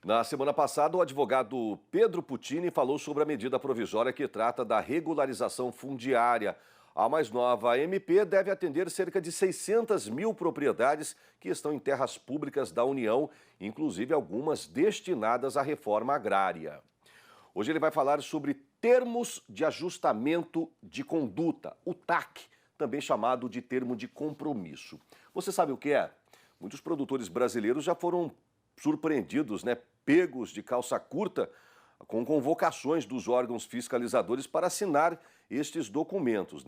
Na semana passada, o advogado Pedro Puccini falou sobre a medida provisória que trata da regularização fundiária. A mais nova MP deve atender cerca de 600 mil propriedades que estão em terras públicas da União, inclusive algumas destinadas à reforma agrária. Hoje ele vai falar sobre termos de ajustamento de conduta, o TAC, também chamado de termo de compromisso. Você sabe o que é? Muitos produtores brasileiros já foram surpreendidos, pegos de calça curta, com convocações dos órgãos fiscalizadores para assinar estes documentos,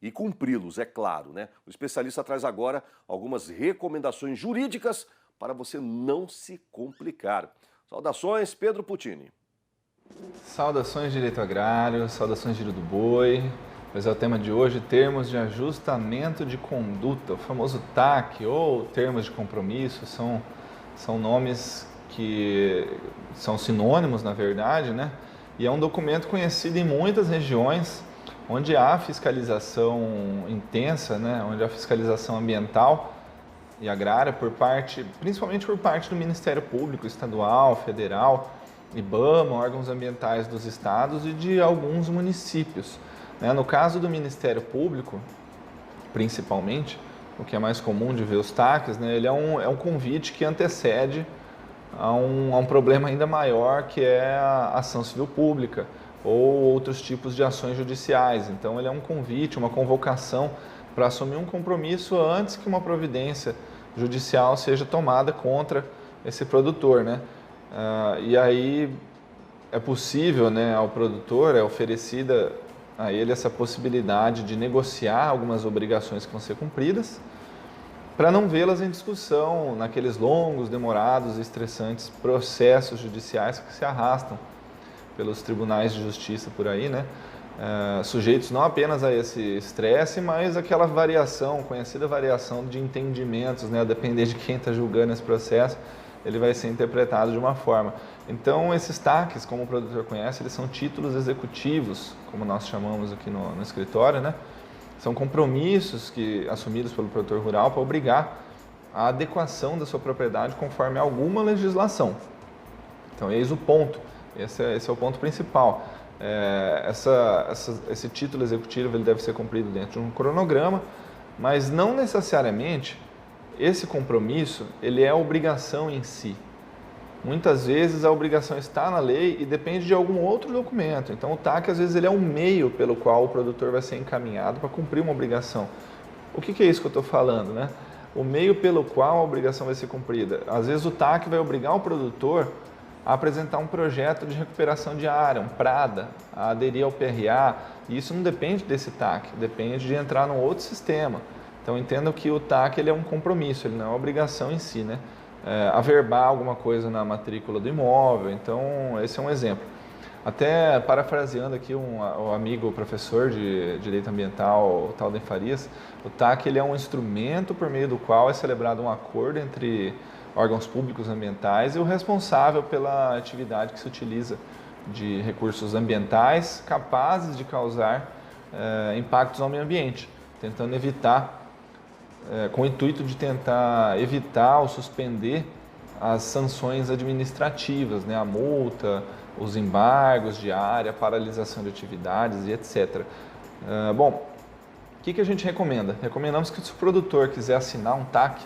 e cumpri-los, é claro, O especialista traz agora algumas recomendações jurídicas para você não se complicar. Saudações, Pedro Puccini. Saudações direito agrário, saudações giro do boi. Mas é o tema de hoje, termos de ajustamento de conduta, o famoso TAC ou termos de compromisso, são nomes que são sinônimos, na verdade, E é um documento conhecido em muitas regiões onde há fiscalização intensa, Onde há fiscalização ambiental e agrária principalmente por parte do Ministério Público Estadual, Federal, IBAMA, órgãos ambientais dos estados e de alguns municípios. No caso do Ministério Público, principalmente, o que é mais comum de ver os TACs, ele é um convite que antecede a um problema ainda maior, que é a ação civil pública ou outros tipos de ações judiciais. Então, ele é um convite, uma convocação para assumir um compromisso antes que uma providência judicial seja tomada contra esse produtor, E aí é possível, ao produtor, é oferecida a ele essa possibilidade de negociar algumas obrigações que vão ser cumpridas, para não vê-las em discussão naqueles longos, demorados e estressantes processos judiciais que se arrastam pelos tribunais de justiça por aí, sujeitos não apenas a esse estresse, mas aquela variação, conhecida variação de entendimentos, a depender de quem está julgando esse processo, ele vai ser interpretado de uma forma. Então, esses TACs, como o produtor conhece, eles são títulos executivos, como nós chamamos aqui no escritório, São compromissos assumidos pelo produtor rural para obrigar a adequação da sua propriedade conforme alguma legislação. Então, eis o ponto. Esse é o ponto principal. Esse título executivo ele deve ser cumprido dentro de um cronograma, mas não necessariamente esse compromisso ele é a obrigação em si. Muitas vezes a obrigação está na lei e depende de algum outro documento. Então o TAC às vezes ele é um meio pelo qual o produtor vai ser encaminhado para cumprir uma obrigação. O que é isso que eu estou falando? O meio pelo qual a obrigação vai ser cumprida. Às vezes o TAC vai obrigar o produtor a apresentar um projeto de recuperação de área, um PRADA, a aderir ao PRA. E isso não depende desse TAC, depende de entrar num outro sistema. Então entendam que o TAC ele é um compromisso, ele não é uma obrigação em si, averbar alguma coisa na matrícula do imóvel. Então esse é um exemplo. Até parafraseando aqui o amigo professor de Direito Ambiental, Talden Farias, o TAC ele é um instrumento por meio do qual é celebrado um acordo entre órgãos públicos ambientais e o responsável pela atividade que se utiliza de recursos ambientais capazes de causar impactos ao meio ambiente, tentando evitar com o intuito de tentar evitar ou suspender as sanções administrativas, a multa, os embargos de área, a paralisação de atividades e etc. Bom, o que a gente recomenda? Recomendamos que se o produtor quiser assinar um TAC,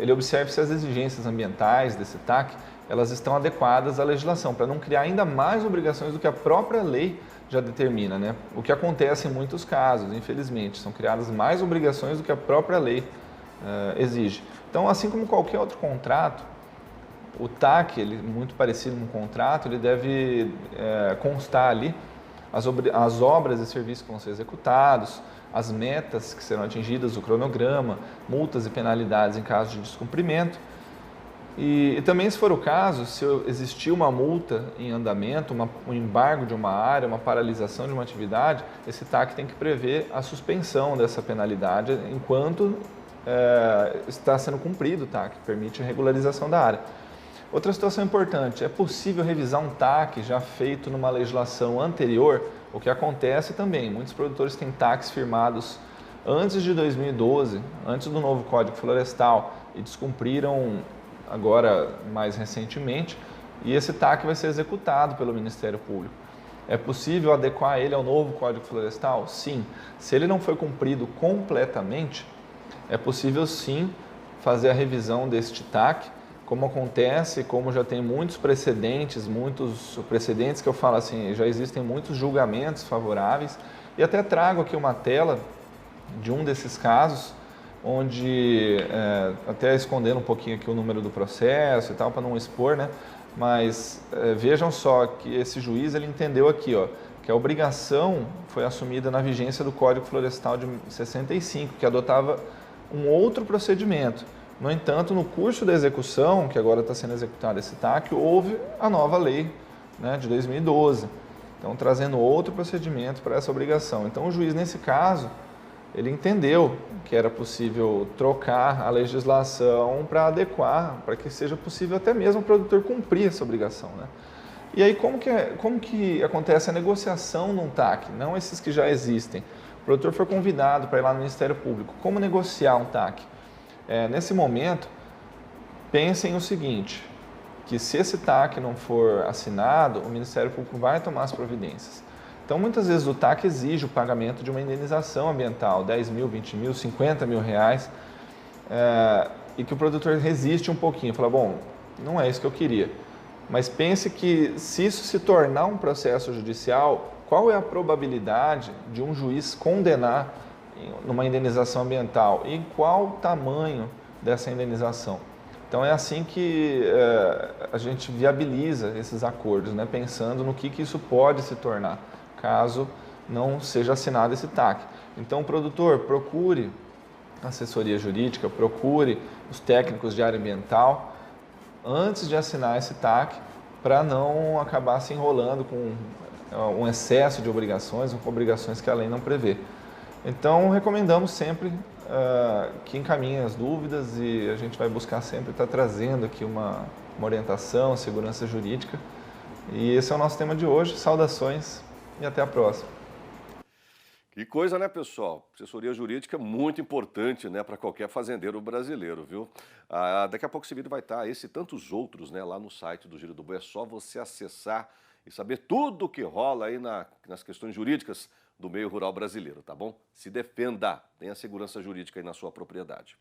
ele observe se as exigências ambientais desse TAC elas estão adequadas à legislação, para não criar ainda mais obrigações do que a própria lei já determina, O que acontece em muitos casos, infelizmente, são criadas mais obrigações do que a própria lei exige. Então, assim como qualquer outro contrato, o TAC, ele, muito parecido com um contrato, ele deve constar ali as obras e serviços que vão ser executados, as metas que serão atingidas, o cronograma, multas e penalidades em caso de descumprimento. E também, se for o caso, se existir uma multa em andamento, um embargo de uma área, uma paralisação de uma atividade, esse TAC tem que prever a suspensão dessa penalidade enquanto está sendo cumprido o TAC, permite a regularização da área. Outra situação importante, é possível revisar um TAC já feito numa legislação anterior? O que acontece também, muitos produtores têm TACs firmados antes de 2012, antes do novo Código Florestal, e descumpriram agora mais recentemente e esse TAC vai ser executado pelo Ministério Público. É possível adequar ele ao novo Código Florestal? Sim. Se ele não foi cumprido completamente, é possível sim fazer a revisão deste TAC, como acontece, como já tem muitos precedentes que eu falo assim, já existem muitos julgamentos favoráveis, e até trago aqui uma tela de um desses casos, onde, até escondendo um pouquinho aqui o número do processo e tal, para não expor, né? Mas vejam só que esse juiz ele entendeu aqui, ó, que a obrigação foi assumida na vigência do Código Florestal de 65, que adotava um outro procedimento. No entanto, no curso da execução, que agora está sendo executado esse TAC, houve a nova lei, né, de 2012. Então, trazendo outro procedimento para essa obrigação. Então, o juiz, nesse caso, ele entendeu que era possível trocar a legislação para adequar, para que seja possível até mesmo o produtor cumprir essa obrigação, né? E aí, como que acontece a negociação num TAC? Não esses que já existem. O produtor foi convidado para ir lá no Ministério Público. Como negociar um TAC? Nesse momento, pensem o seguinte, que se esse TAC não for assinado, o Ministério Público vai tomar as providências. Então, muitas vezes o TAC exige o pagamento de uma indenização ambiental, 10 mil, 20 mil, 50 mil reais, e que o produtor resiste um pouquinho, fala, bom, não é isso que eu queria. Mas pense que se isso se tornar um processo judicial, qual é a probabilidade de um juiz condenar numa indenização ambiental e qual o tamanho dessa indenização? Então é assim que a gente viabiliza esses acordos, né? Pensando no que isso pode se tornar, caso não seja assinado esse TAC. Então, produtor, procure assessoria jurídica, procure os técnicos de área ambiental antes de assinar esse TAC, para não acabar se enrolando com um excesso de obrigações, ou com obrigações que a lei não prevê. Então, recomendamos sempre que encaminhem as dúvidas e a gente vai buscar sempre estar trazendo aqui uma orientação, segurança jurídica. E esse é o nosso tema de hoje. Saudações e até a próxima. Que coisa, né, pessoal? Assessoria jurídica é muito importante, né, para qualquer fazendeiro brasileiro, viu? Daqui a pouco esse vídeo vai estar, esse e tantos outros, né, lá no site do Giro do Boi. É só você acessar e saber tudo o que rola aí nas questões jurídicas do meio rural brasileiro, tá bom? Se defenda, tenha segurança jurídica aí na sua propriedade.